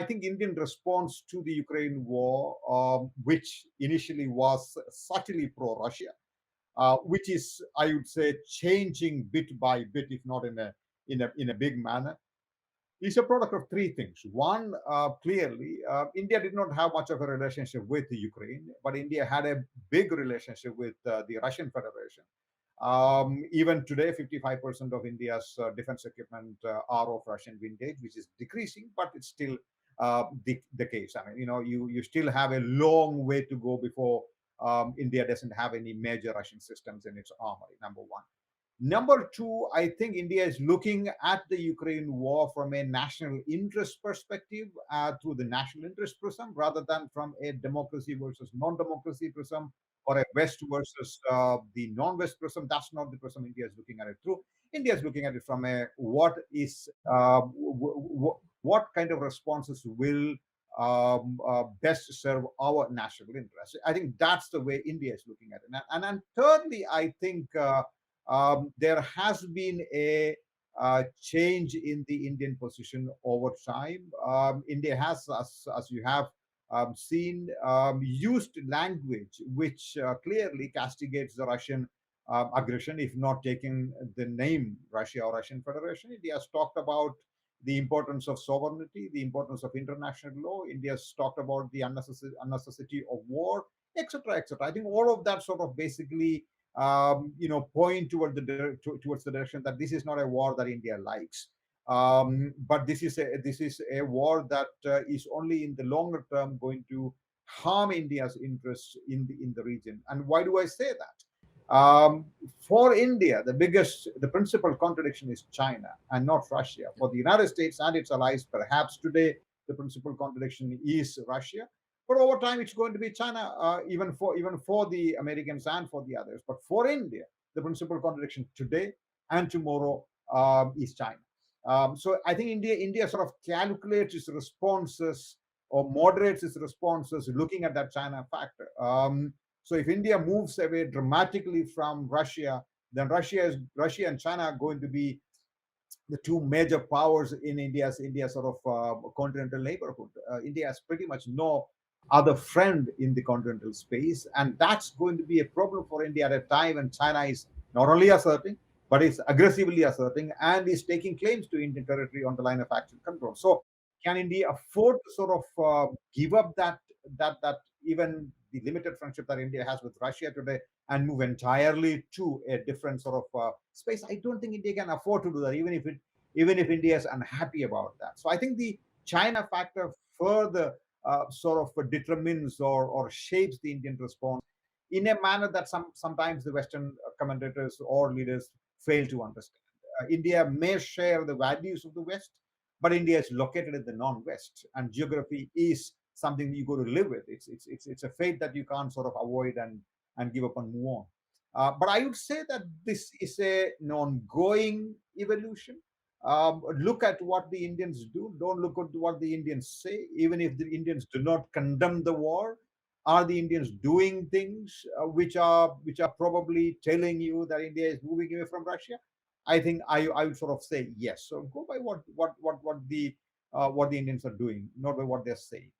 think Indian response to the Ukraine war, which initially was subtly pro-Russia, which is, I would say, changing bit by bit, if not in a big manner, is a product of three things. One, clearly, India did not have much of a relationship with the Ukraine, but India had a big relationship with the Russian Federation. Even today, 55% of India's defense equipment are of Russian vintage, which is decreasing, but it's still the case. I mean, you still have a long way to go before India doesn't have any major Russian systems in its armory, number one. Number two, I think India is looking at the Ukraine war from a national interest perspective, through the national interest prism, rather than from a democracy versus non-democracy prism, or a West versus the non-West prism. That's not the prism India is looking at it through. India is looking at it from a what kind of responses will best serve our national interests. I think that's the way India is looking at it. And thirdly, I think there has been a change in the Indian position over time. India has, as you have seen, used language which clearly castigates the Russian aggression, if not taking the name Russia or Russian Federation. India has talked about the importance of sovereignty, the importance of international law. India has talked about the unnecessity of war, etc., etc. I think all of that sort of basically point towards the direction that this is not a war that India likes, but this is a war that is only in the longer term going to harm India's interests in the region. And why do I say that? For India, the principal contradiction is China and not Russia. For the United States and its allies, perhaps today the principal contradiction is Russia. But over time, it's going to be China, even for the Americans and for the others. But for India, the principal contradiction today and tomorrow is China. So I think India sort of calculates its responses or moderates its responses looking at that China factor. So if India moves away dramatically from Russia, then Russia and China are going to be the two major powers in India sort of continental neighborhood. India has pretty much no other friend in the continental space, and that's going to be a problem for India at a time when China is not only asserting, but is aggressively asserting and is taking claims to Indian territory on the line of actual control. So, can India afford to sort of give up that even the limited friendship that India has with Russia today and move entirely to a different sort of space? I don't think India can afford to do that, even if India is unhappy about that. So I think the China factor further sort of determines or shapes the Indian response in a manner that sometimes the Western commentators or leaders fail to understand. India may share the values of the West, but India is located in the non-West, and geography is something you got to live with. It's a fate that you can't sort of avoid and give up and move on. But I would say that this is an ongoing evolution. Look at what the Indians do. Don't look at what the Indians say. Even if the Indians do not condemn the war, are the Indians doing things which are probably telling you that India is moving away from Russia? I think I would sort of say yes. So go by what the Indians are doing, not by what they're saying.